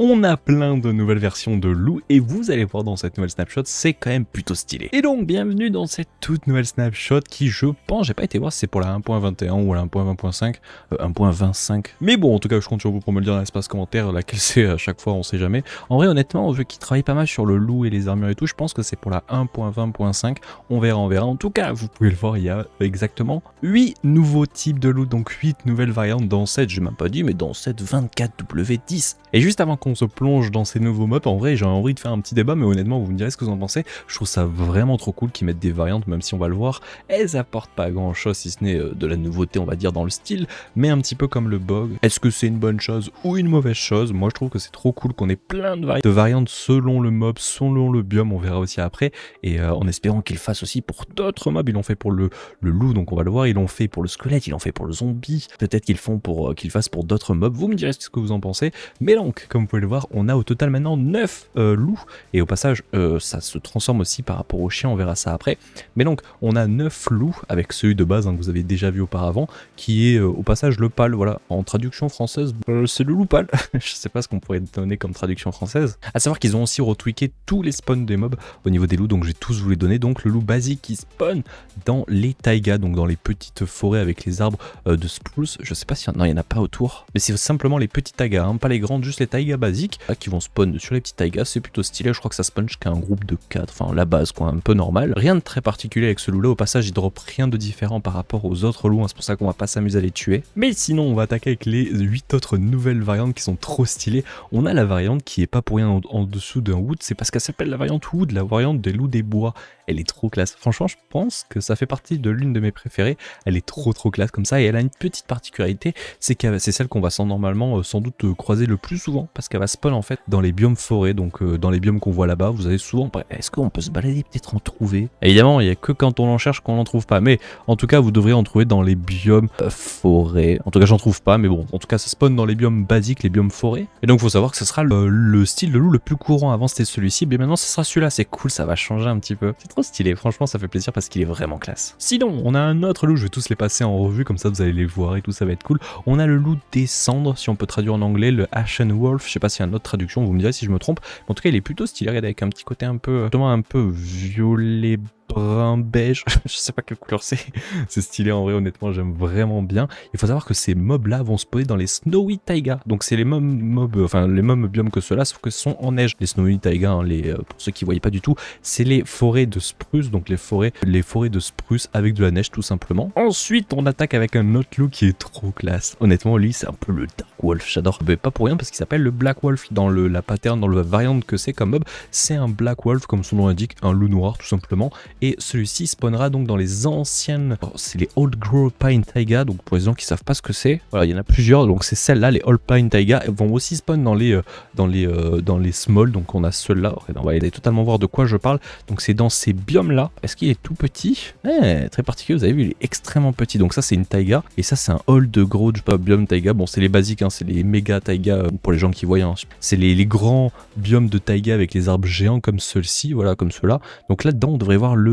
On a plein de nouvelles versions de loup et vous allez voir dans cette nouvelle snapshot, c'est quand même plutôt stylé. Et donc bienvenue dans cette toute nouvelle snapshot qui, je pense, j'ai pas été voir si c'est pour la 1.21 ou la 1.20.5, 1.25. Mais bon, en tout cas je compte sur vous pour me le dire dans l'espace commentaire laquelle c'est à chaque fois, on sait jamais. En vrai honnêtement, vu qu'il travaille pas mal sur le loup et les armures et tout, je pense que c'est pour la 1.20.5, on verra. En tout cas, vous pouvez le voir, il y a exactement 8 nouveaux types de loup, donc 8 nouvelles variantes dans cette, j'ai même pas dit, mais dans cette 24W10. Et juste avant qu'on se plonge dans ces nouveaux mobs, en vrai j'ai envie de faire un petit débat, mais honnêtement vous me direz ce que vous en pensez. Je trouve ça vraiment trop cool qu'ils mettent des variantes, même si on va le voir, elles apportent pas grand chose si ce n'est de la nouveauté on va dire dans le style, mais un petit peu comme le bog. Est-ce que c'est une bonne chose ou une mauvaise chose? Moi je trouve que c'est trop cool qu'on ait plein de variantes selon le mob, selon le biome, on verra aussi après, et en espérant qu'ils fassent aussi pour d'autres mobs. Ils l'ont fait pour le loup, donc on va le voir, ils l'ont fait pour le squelette, ils l'ont fait pour le zombie, peut-être qu'ils font pour qu'ils fassent pour d'autres mobs, vous me direz ce que vous en pensez. Mais donc comme vous pouvez le voir, on a au total maintenant 9 loups, et au passage ça se transforme aussi par rapport aux chiens, on verra ça après. Mais donc on a 9 loups avec celui de base que vous avez déjà vu auparavant, qui est au passage le pâle. Voilà, en traduction française c'est le loup pâle. Je sais pas ce qu'on pourrait donner comme traduction française. À savoir qu'ils ont aussi retweaké tous les spawns des mobs au niveau des loups, donc j'ai tous vous les donner. Donc le loup basique qui spawn dans les taïgas, donc dans les petites forêts avec les arbres de spruce. Je sais pas si non, il y en a pas autour, mais c'est simplement les petits taïgas, hein, pas les grandes, juste les taïgas basiques qui vont spawn sur les petits taïgas. C'est plutôt stylé, je crois que ça spawn jusqu'à un groupe de 4, enfin la base quoi, un peu normal. Rien de très particulier avec ce loup là, au passage il drop rien de différent par rapport aux autres loups, hein, c'est pour ça qu'on va pas s'amuser à les tuer. Mais sinon on va attaquer avec les 8 autres nouvelles variantes qui sont trop stylées. On a la variante qui est pas pour rien en dessous d'un wood, c'est parce qu'elle s'appelle la variante wood, la variante des loups des bois. Elle est trop classe, franchement je pense que ça fait partie de l'une de mes préférées. Elle est trop classe comme ça, et elle a une petite particularité, c'est que c'est celle qu'on va normalement sans doute croiser le plus souvent, parce qu'elle va spawn en fait dans les biomes forêts, donc dans les biomes qu'on voit là-bas. Vous avez souvent, est-ce qu'on peut se balader, peut-être en trouver? Évidemment il n'y a que quand on en cherche qu'on n'en trouve pas, mais en tout cas vous devriez en trouver dans les biomes forêts. En tout cas j'en trouve pas, mais bon, en tout cas ça spawn dans les biomes basiques, les biomes forêts. Et donc faut savoir que ce sera le style de loup le plus courant. Avant c'était celui-ci, mais maintenant ce sera celui-là. C'est cool, ça va changer un petit peu, c'est trop stylé, franchement ça fait plaisir parce qu'il est vraiment classe. Sinon on a un autre loup, je vais tous les passer en revue, comme ça vous allez les voir et tout, ça va être cool. On a le loup des cendres, si on peut traduire en anglais, le Ashen Wolf. Je sais pas s'il y a une autre traduction, vous me direz si je me trompe. En tout cas il est plutôt stylé, regardez, avec un petit côté un peu violet brun beige, je sais pas quelle couleur c'est stylé en vrai, honnêtement j'aime vraiment bien. Il faut savoir que ces mobs là vont spawner dans les Snowy Taiga, donc c'est les mêmes mobs, enfin les mêmes biomes que ceux-là, sauf que ce sont en neige. Les Snowy Taiga, hein, pour ceux qui voyaient pas du tout, c'est les forêts de spruce, donc les forêts de spruce avec de la neige tout simplement. Ensuite on attaque avec un autre loup qui est trop classe, honnêtement lui c'est un peu le Dark Wolf, j'adore, mais pas pour rien parce qu'il s'appelle le Black Wolf dans la pattern, dans la variante que c'est comme mob, c'est un Black Wolf comme son nom l'indique, un loup noir tout simplement. Et celui-ci spawnera donc dans les anciennes, c'est les Old Growth Pine Taiga, donc pour les gens qui savent pas ce que c'est, voilà, il y en a plusieurs, donc c'est celles-là, les Old Pine Taiga, elles vont aussi spawn dans les small, donc on a ceux-là, on va aller totalement voir de quoi je parle. Donc c'est dans ces biomes-là. Est-ce qu'il est tout petit? Très particulier, vous avez vu, il est extrêmement petit, donc ça c'est une Taiga, et ça c'est un Old Growth biome Taiga. Bon c'est les basiques, hein, c'est les méga Taiga pour les gens qui voient, hein. C'est les grands biomes de Taiga avec les arbres géants comme ceux-ci, voilà, comme ceux-là. Donc là-dedans on devrait voir le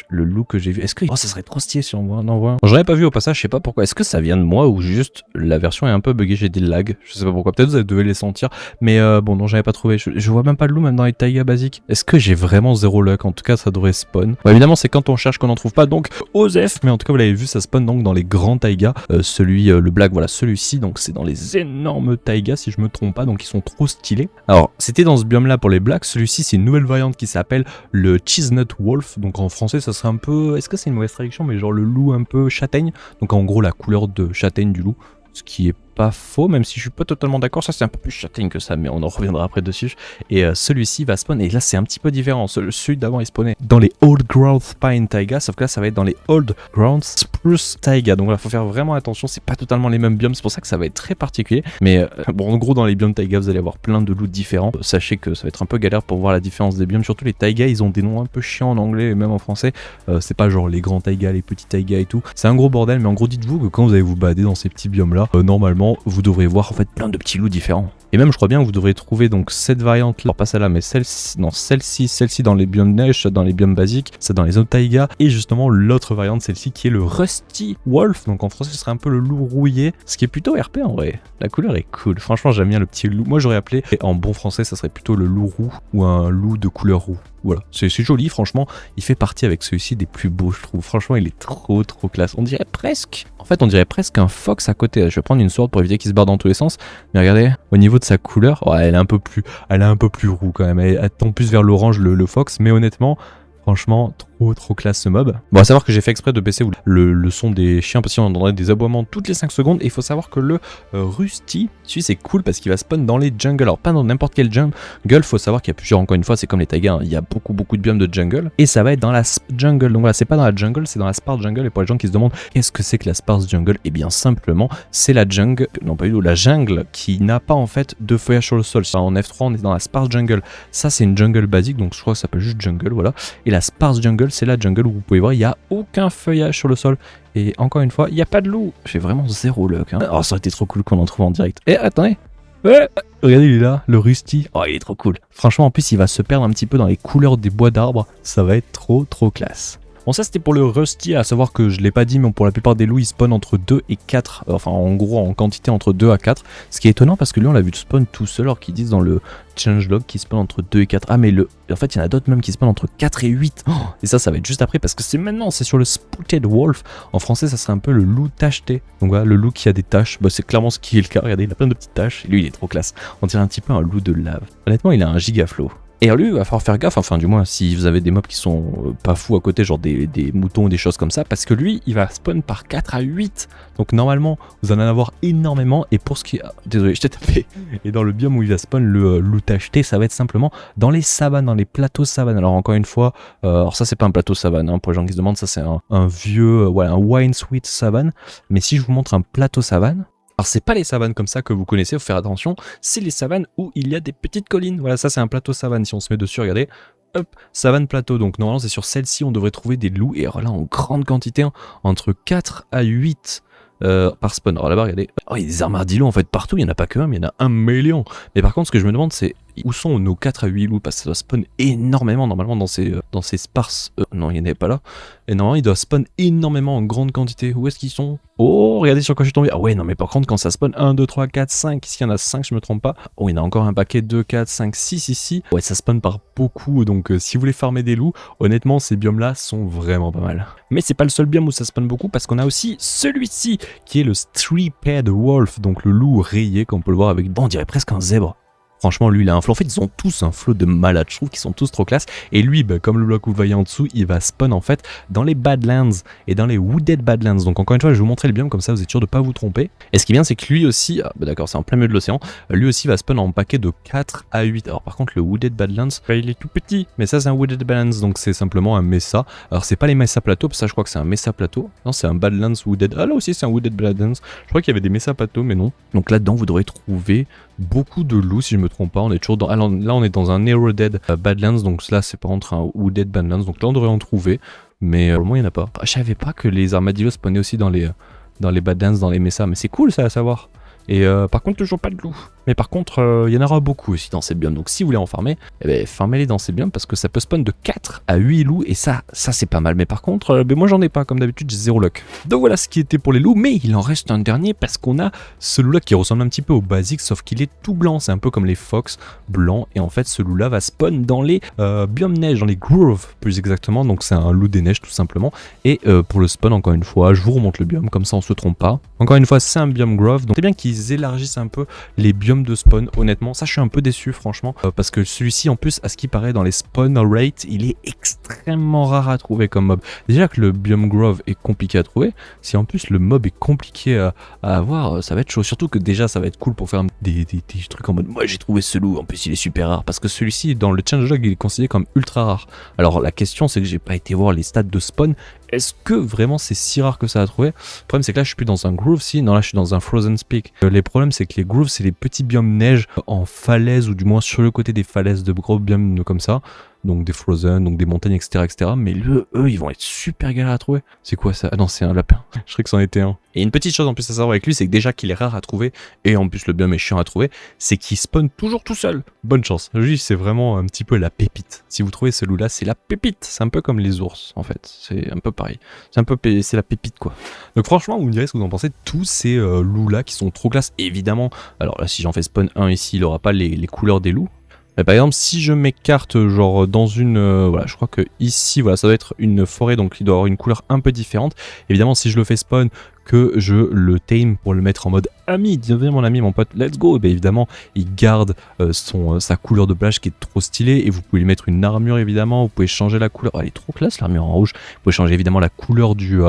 loup que j'ai vu. Est-ce que ça serait trop stylé si on en voit un? J'en avais pas vu au passage, je sais pas pourquoi. Est-ce que ça vient de moi ou juste la version est un peu buggée, j'ai des lags, je sais pas pourquoi, peut-être vous devez les sentir, mais bon non, j'avais pas trouvé, je vois même pas de loup même dans les taigas basiques. Est-ce que j'ai vraiment zéro luck? En tout cas ça devrait spawn. Bon, évidemment c'est quand on cherche qu'on en trouve pas, donc OSEF, mais en tout cas vous l'avez vu, ça spawn donc dans les grands taigas. Le black, voilà, celui-ci, donc c'est dans les énormes taigas si je me trompe pas, donc ils sont trop stylés. Alors c'était dans ce biome là pour les blacks, celui-ci c'est une nouvelle variante qui s'appelle le Chestnut Wolf, donc en français ça serait un peu, est-ce que c'est une mauvaise traduction, mais genre le loup un peu châtaigne, donc en gros la couleur de châtaigne du loup, ce qui est pas faux, même si je suis pas totalement d'accord. Ça c'est un peu plus châtaigne que ça, mais on en reviendra après dessus. Et celui-ci va spawn, et là c'est un petit peu différent. Celui d'avant il spawnait dans les Old Growth Pine Taiga, sauf que là ça va être dans les Old Growth Spruce Taiga. Donc là faut faire vraiment attention, c'est pas totalement les mêmes biomes, c'est pour ça que ça va être très particulier. Mais bon, en gros dans les biomes Taiga vous allez avoir plein de loups différents. Sachez que ça va être un peu galère pour voir la différence des biomes, surtout les Taiga, ils ont des noms un peu chiants en anglais et même en français. C'est pas genre les grands Taiga, les petits Taiga et tout. C'est un gros bordel, mais en gros dites-vous que quand vous allez vous balader dans ces petits biomes là, normalement vous devrez voir en fait plein de petits loups différents. Et même je crois bien que vous devrez trouver donc cette variante là, pas celle-là mais celle-ci, non celle-ci dans les biomes neige, dans les biomes basiques, ça dans les zones taïga, et justement l'autre variante, celle-ci qui est le Rusty Wolf, donc en français ce serait un peu le loup rouillé, ce qui est plutôt RP en vrai. La couleur est cool, franchement j'aime bien le petit loup. Moi j'aurais appelé, en bon français ça serait plutôt le loup roux ou un loup de couleur roux. Voilà, c'est joli, franchement, il fait partie avec celui-ci des plus beaux, je trouve. Franchement, il est trop classe. On dirait presque, en fait, on dirait presque un fox à côté. Je vais prendre une sword pour éviter qu'il se barre dans tous les sens. Mais regardez, au niveau de sa couleur, ouais, elle est un peu plus roux quand même. Elle tend plus vers l'orange, le fox, mais honnêtement, franchement, trop classe ce mob. Bon, à savoir que j'ai fait exprès de baisser le son des chiens parce qu'on entendrait des aboiements toutes les 5 secondes. Et il faut savoir que le Rusty, celui c'est cool parce qu'il va spawn dans les jungles. Alors pas dans n'importe quel jungle, faut savoir qu'il y a plusieurs, encore une fois, c'est comme les taigas, hein. Il y a beaucoup de biomes de jungle. Et ça va être dans la jungle. Donc voilà, c'est pas dans la jungle, c'est dans la sparse jungle. Et pour les gens qui se demandent qu'est-ce que c'est que la sparse jungle, et bien simplement, c'est la jungle, non pas du tout, la jungle qui n'a pas en fait de feuillage sur le sol. En F3, on est dans la sparse jungle. Ça c'est une jungle basique, donc je crois que ça s'appelle juste jungle, voilà. Et la sparse jungle, c'est la jungle où vous pouvez voir, il n'y a aucun feuillage sur le sol. Et encore une fois, il n'y a pas de loup. J'ai vraiment zéro luck. Hein. Oh, ça aurait été trop cool qu'on en trouve en direct. Et attendez. Ouais. Regardez, il est là, le Rusty. Oh, il est trop cool. Franchement, en plus, il va se perdre un petit peu dans les couleurs des bois d'arbres. Ça va être trop classe. Bon, ça c'était pour le Rusty, à savoir que je l'ai pas dit, mais pour la plupart des loups ils spawnent entre 2 et 4, enfin en gros en quantité entre 2 à 4, ce qui est étonnant parce que lui on l'a vu spawn tout seul, alors qu'ils disent dans le changelog qu'il spawn entre 2 et 4. Ah mais en fait il y en a d'autres même qui spawnent entre 4 et 8, oh, et ça va être juste après parce que c'est maintenant, c'est sur le Spotted Wolf, en français ça serait un peu le loup tacheté, donc voilà, le loup qui a des taches, bah, c'est clairement ce qui est le cas, regardez il a plein de petites taches, et lui il est trop classe, on dirait un petit peu un loup de lave, honnêtement il a un giga flow. Et lui, il va falloir faire gaffe, enfin du moins si vous avez des mobs qui sont pas fous à côté, genre des moutons ou des choses comme ça, parce que lui, il va spawn par 4 à 8. Donc normalement, vous allez en avoir énormément, et pour ce qui est... Désolé, je t'ai tapé. Et dans le biome où il va spawn, le loup tacheté, ça va être simplement dans les savanes, dans les plateaux savanes. Alors encore une fois, alors ça c'est pas un plateau savane, hein, pour les gens qui se demandent, ça c'est un vieux, voilà, un wine sweet savane. Mais si je vous montre un plateau savane, alors c'est pas les savanes comme ça que vous connaissez, faut faire attention, c'est les savanes où il y a des petites collines. Voilà, ça c'est un plateau savane, si on se met dessus, regardez, hop, savane plateau. Donc normalement c'est sur celle-ci on devrait trouver des loups, et alors là en grande quantité, hein, entre 4 à 8 par spawn. Alors là-bas, regardez, oh, il y a des armadillos en fait partout, il n'y en a pas que un, mais il y en a 1 million. Mais par contre, ce que je me demande, c'est où sont nos 4 à 8 loups, parce que ça doit spawn énormément normalement dans ces sparses. Non, il n'y en avait pas là. Et normalement, il doit spawn énormément en grande quantité. Où est-ce qu'ils sont? Oh, regardez sur quoi je suis tombé. Ah ouais, non, mais par contre, quand ça spawn 1, 2, 3, 4, 5, ici il y en a 5, je me trompe pas. Oh, il y en a encore un paquet, 2, 4, 5, 6 ici. Ouais, ça spawn par beaucoup. Donc, si vous voulez farmer des loups, honnêtement, ces biomes-là sont vraiment pas mal. Mais c'est pas le seul biome où ça spawn beaucoup, parce qu'on a aussi celui-ci, qui est le Three-Paired Wolf, donc le loup rayé, comme on peut le voir avec, bon, on dirait presque un zèbre. Franchement, lui, il a un flow. En fait, ils ont tous un flow de malade. Je trouve qu'ils sont tous trop classe. Et lui, bah, comme le bloc où vous voyez en dessous, il va spawn en fait dans les Badlands et dans les Wooded Badlands. Donc encore une fois, je vais vous montrer le biome, comme ça vous êtes sûr de pas vous tromper. Et ce qui est bien, c'est que lui aussi, ah, bah d'accord, c'est en plein milieu de l'océan, lui aussi va spawn en paquet de 4 à 8. Alors par contre, le Wooded Badlands, bah, il est tout petit. Mais ça, c'est un Wooded Badlands, donc c'est simplement un Mesa. Alors c'est pas les Mesa Plateaux, parce que ça, je crois que c'est un Mesa Plateau. Non, c'est un Badlands Wooded. Ah là aussi, c'est un Wooded Badlands. Je crois qu'il y avait des Mesa Plateaux, mais non. Donc là-dedans, vous devrez trouver beaucoup de loups, si je me trompe pas. On est toujours dans... Alors, là, on est dans un Eroded Badlands, donc là, c'est par contre un Wooded Badlands. Donc là, on devrait en trouver, mais pour le moment, il n'y en a pas. Je savais pas que les armadillos spawnaient aussi dans les Badlands, dans les Mesa, mais c'est cool ça à savoir. Et par contre, toujours pas de loups. Mais par contre, il y en aura beaucoup aussi dans ces biomes. Donc si vous voulez en farmer, eh ben, farmez-les dans ces biomes parce que ça peut spawn de 4 à 8 loups. Et ça c'est pas mal. Mais par contre, ben, moi j'en ai pas. Comme d'habitude, j'ai 0 luck. Donc voilà ce qui était pour les loups. Mais il en reste un dernier parce qu'on a ce loup-là qui ressemble un petit peu au basique. Sauf qu'il est tout blanc. C'est un peu comme les fox blancs. Et en fait, ce loup-là va spawn dans les biomes neige, dans les groves plus exactement. Donc c'est un loup des neiges tout simplement. Et pour le spawn, encore une fois, je vous remonte le biome. Comme ça, on se trompe pas. Encore une fois, c'est un biome grove. Donc c'est bien qu'ils élargissent un peu les biomes de spawn, honnêtement. Ça, je suis un peu déçu, franchement, parce que celui-ci, en plus, à ce qui paraît, dans les spawn rate, il est extrêmement rare à trouver comme mob. Déjà que le biome grove est compliqué à trouver, si en plus le mob est compliqué à avoir, ça va être chaud. Surtout que déjà, ça va être cool pour faire des trucs en mode, moi, j'ai trouvé ce loup, en plus, il est super rare, parce que celui-ci, dans le changelog, il est considéré comme ultra rare. Alors, la question, c'est que j'ai pas été voir les stats de spawn. Est-ce que vraiment c'est si rare que ça à trouver? Le problème c'est que là je suis plus dans un groove, si, non là je suis dans un frozen peak. Les problèmes c'est que les grooves c'est les petits biomes neige en falaise ou du moins sur le côté des falaises de gros biomes comme ça. donc des Frozen, donc des montagnes, etc. Mais eux, ils vont être super galères à trouver. C'est quoi ça? Ah non, c'est un lapin. Je crois que c'en était un. Et une petite chose en plus à savoir avec lui, c'est que déjà qu'il est rare à trouver, et en plus le biome est chiant à trouver, c'est qu'il spawn toujours tout seul. Bonne chance. Lui, c'est vraiment un petit peu la pépite. Si vous trouvez ce loup-là, c'est la pépite. C'est un peu comme les ours, en fait. C'est un peu pareil. C'est la pépite, quoi. Donc franchement, vous me direz ce que vous en pensez de tous ces loups-là qui sont trop classe. Évidemment, alors là, si j'en fais spawn un ici, il aura pas les couleurs des loups. Mais par exemple, si je m'écarte genre dans une... voilà, je crois que ici, voilà, ça doit être une forêt, donc il doit avoir une couleur un peu différente. Évidemment, si je le fais spawn, que je le tame pour le mettre en mode ami, deviens mon ami, mon pote, let's go. Et bien évidemment, il garde sa couleur de plage qui est trop stylée. Et vous pouvez lui mettre une armure, évidemment. Vous pouvez changer la couleur. Oh, elle est trop classe, l'armure en rouge. Vous pouvez changer évidemment la couleur du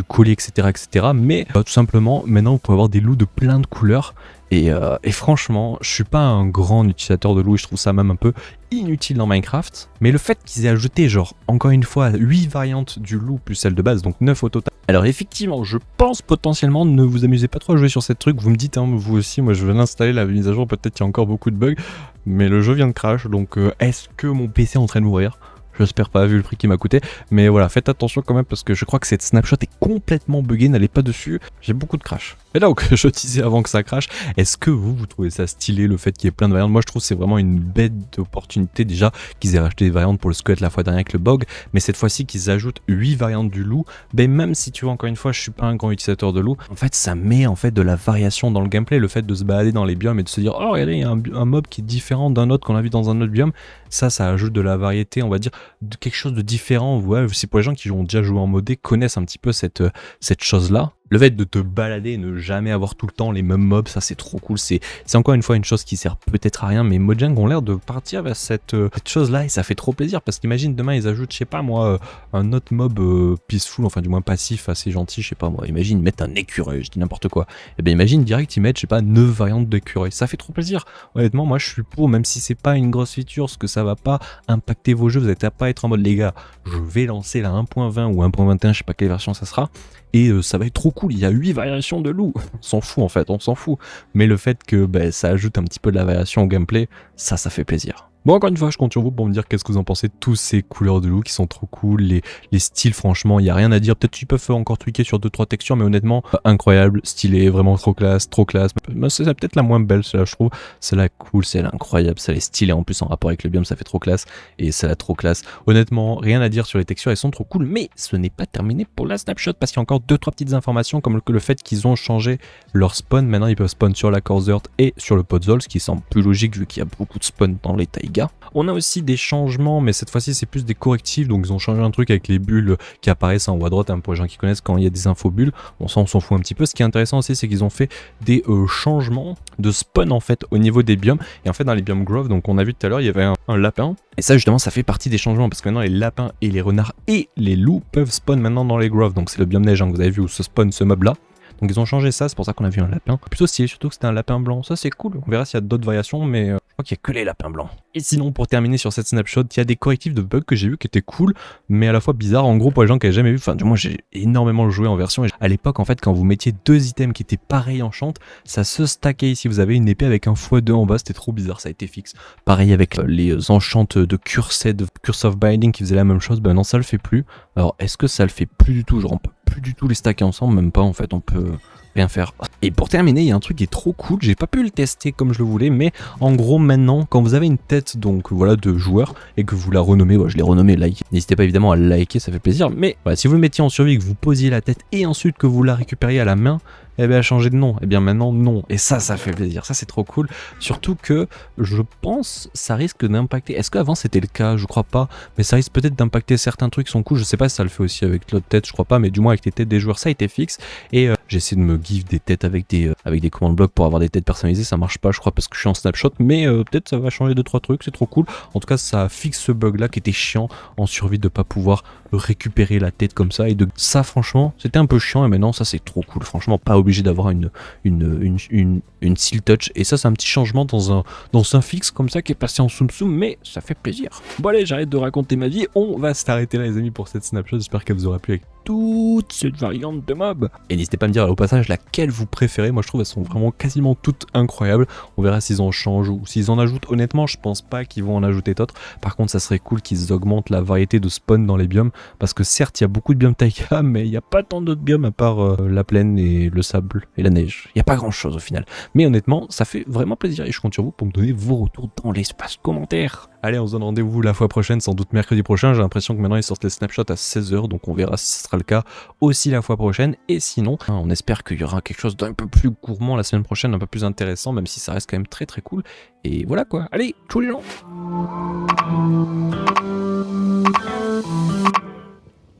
collier, etc. Mais tout simplement, maintenant, vous pouvez avoir des loups de plein de couleurs. Et franchement, je suis pas un grand utilisateur de loups, je trouve ça même un peu inutile dans Minecraft. Mais le fait qu'ils aient ajouté, genre, encore une fois, 8 variantes du loup plus celle de base, donc 9 au total. Alors effectivement, je pense potentiellement, ne vous amusez pas trop à jouer sur cette truc, vous me dites, hein, vous aussi, moi je vais l'installer, la mise à jour, peut-être qu'il y a encore beaucoup de bugs, mais le jeu vient de crash, donc est-ce que mon PC est en train de mourir ? J'espère pas vu le prix qui m'a coûté, mais voilà, faites attention quand même parce que je crois que cette snapshot est complètement buggée, n'allez pas dessus, j'ai beaucoup de crash. Et là où je disais avant que ça crash, est-ce que vous trouvez ça stylé le fait qu'il y ait plein de variantes? Moi je trouve que c'est vraiment une bête d'opportunité déjà qu'ils aient racheté des variantes pour le squelette la fois dernière avec le bug, mais cette fois-ci qu'ils ajoutent 8 variantes du loup, ben même si tu vois encore une fois je suis pas un grand utilisateur de loup, en fait ça met en fait de la variation dans le gameplay, le fait de se balader dans les biomes et de se dire oh regardez il y a un mob qui est différent d'un autre qu'on a vu dans un autre biome, ça ajoute de la variété, on va dire, de quelque chose de différent. Ouais, c'est pour les gens qui ont déjà joué en modé, connaissent un petit peu cette chose-là. Le fait de te balader et ne jamais avoir tout le temps les mêmes mobs, ça c'est trop cool. C'est encore une fois une chose qui sert peut-être à rien, mais Mojang ont l'air de partir vers cette chose-là et ça fait trop plaisir parce qu'imagine demain ils ajoutent, je sais pas moi, un autre mob peaceful, enfin du moins passif, assez gentil, je sais pas moi. Imagine ils mettent un écureuil, je dis n'importe quoi. Et bien imagine direct ils mettent, je sais pas, 9 variantes d'écureuil. Ça fait trop plaisir. Honnêtement, moi je suis pour, même si c'est pas une grosse feature, parce que ça va pas impacter vos jeux, vous n'allez pas être en mode les gars, je vais lancer la 1.20 ou 1.21, je sais pas quelle version ça sera. Et ça va être trop cool, il y a 8 variations de loup, on s'en fout en fait, on s'en fout. Mais le fait que ça ajoute un petit peu de la variation au gameplay, ça fait plaisir. Bon, encore une fois, je compte sur vous pour me dire qu'est-ce que vous en pensez de tous ces couleurs de loup qui sont trop cool, les styles, franchement, il n'y a rien à dire. Peut-être qu'ils peuvent encore tweaker sur 2-3 textures, mais honnêtement, incroyable, stylé, vraiment trop classe. C'est peut-être la moins belle, celle-là, je trouve. Celle-là cool, celle-là incroyable, celle est stylée, en plus en rapport avec le biome, ça fait trop classe. Et celle-là trop classe. Honnêtement, rien à dire sur les textures, elles sont trop cool, mais ce n'est pas terminé pour la snapshot, parce qu'il y a encore 2-3 petites informations, comme le fait qu'ils ont changé leur spawn. Maintenant, ils peuvent spawn sur la Core Earth et sur le Podzol, ce qui semble plus logique vu qu'il y a beaucoup de spawn dans les taïgas. On a aussi des changements, mais cette fois-ci c'est plus des correctifs, donc ils ont changé un truc avec les bulles qui apparaissent en haut à droite, hein, pour les gens qui connaissent quand il y a des infos bulles. Bon, ça on s'en fout un petit peu. Ce qui est intéressant aussi, c'est qu'ils ont fait des changements de spawn en fait au niveau des biomes. Et en fait dans les biomes Grove, donc on a vu tout à l'heure, il y avait un lapin. Et ça justement ça fait partie des changements parce que maintenant les lapins et les renards et les loups peuvent spawn maintenant dans les Grove. Donc c'est le biome neige, hein, que vous avez vu où se spawn ce mob là. Donc ils ont changé ça, c'est pour ça qu'on a vu un lapin. Plutôt stylé, surtout que c'était un lapin blanc. Ça c'est cool, on verra s'il y a d'autres variations, mais je crois qu'il n'y a que les lapins blancs. Et sinon, pour terminer sur cette snapshot, il y a des correctifs de bugs que j'ai vu qui étaient cool, mais à la fois bizarres. En gros, pour les gens qui n'avaient jamais vu, enfin du moins j'ai énormément joué en version. Et à l'époque, en fait, quand vous mettiez 2 items qui étaient pareils en chante, ça se stackait ici. Vous avez une épée avec un x2 en bas, c'était trop bizarre, ça a été fixe. Pareil avec les enchantes de Curse of Binding qui faisaient la même chose, ben non, ça le fait plus. Alors, est-ce que ça le fait plus du tout? Genre, on peut plus du tout les stacker ensemble, même pas en fait, on peut rien faire. Et pour terminer, il y a un truc qui est trop cool, j'ai pas pu le tester comme je le voulais, mais en gros maintenant, quand vous avez une tête donc voilà de joueur et que vous la renommez, je l'ai renommée like, n'hésitez pas évidemment à la liker, ça fait plaisir, mais voilà, si vous le mettiez en survie, que vous posiez la tête et ensuite que vous la récupériez à la main, eh bien changer de nom, et bien maintenant non, et ça fait plaisir, ça c'est trop cool, surtout que je pense ça risque d'impacter, est-ce qu'avant c'était le cas, je crois pas, mais ça risque peut-être d'impacter certains trucs qui sont cool, je sais pas si ça le fait aussi avec l'autre tête, je crois pas, mais du moins avec les têtes des joueurs ça a été fixe, et j'essaie de me give des têtes avec des commandes blocs pour avoir des têtes personnalisées, ça marche pas je crois parce que je suis en snapshot, mais peut-être ça va changer 2-3 trucs, c'est trop cool, en tout cas ça fixe ce bug là qui était chiant en survie de pas pouvoir récupérer la tête comme ça, et de ça franchement c'était un peu chiant, et maintenant ça c'est trop cool, franchement pas obligé d'avoir une seal touch, et ça c'est un petit changement dans un fixe comme ça qui est passé en soum soum, mais ça fait plaisir. Bon allez, j'arrête de raconter ma vie, on va s'arrêter là les amis pour cette snapshot, j'espère qu'elle vous aura plu avec toute cette variante de mobs. Et n'hésitez pas à me dire au passage laquelle vous préférez. Moi je trouve elles sont vraiment quasiment toutes incroyables. On verra s'ils en changent ou s'ils en ajoutent. Honnêtement, je pense pas qu'ils vont en ajouter d'autres. Par contre, ça serait cool qu'ils augmentent la variété de spawn dans les biomes. Parce que certes, il y a beaucoup de biomes taïga, mais il n'y a pas tant d'autres biomes à part la plaine et le sable et la neige. Il n'y a pas grand chose au final. Mais honnêtement, ça fait vraiment plaisir et je compte sur vous pour me donner vos retours dans l'espace commentaire. Allez, on se donne rendez-vous la fois prochaine, sans doute mercredi prochain. J'ai l'impression que maintenant ils sortent les snapshots à 16 h, donc on verra si ce sera le cas aussi la fois prochaine. Et sinon, on espère qu'il y aura quelque chose d'un peu plus gourmand la semaine prochaine, un peu plus intéressant, même si ça reste quand même très très cool. Et voilà quoi. Allez, ciao les gens!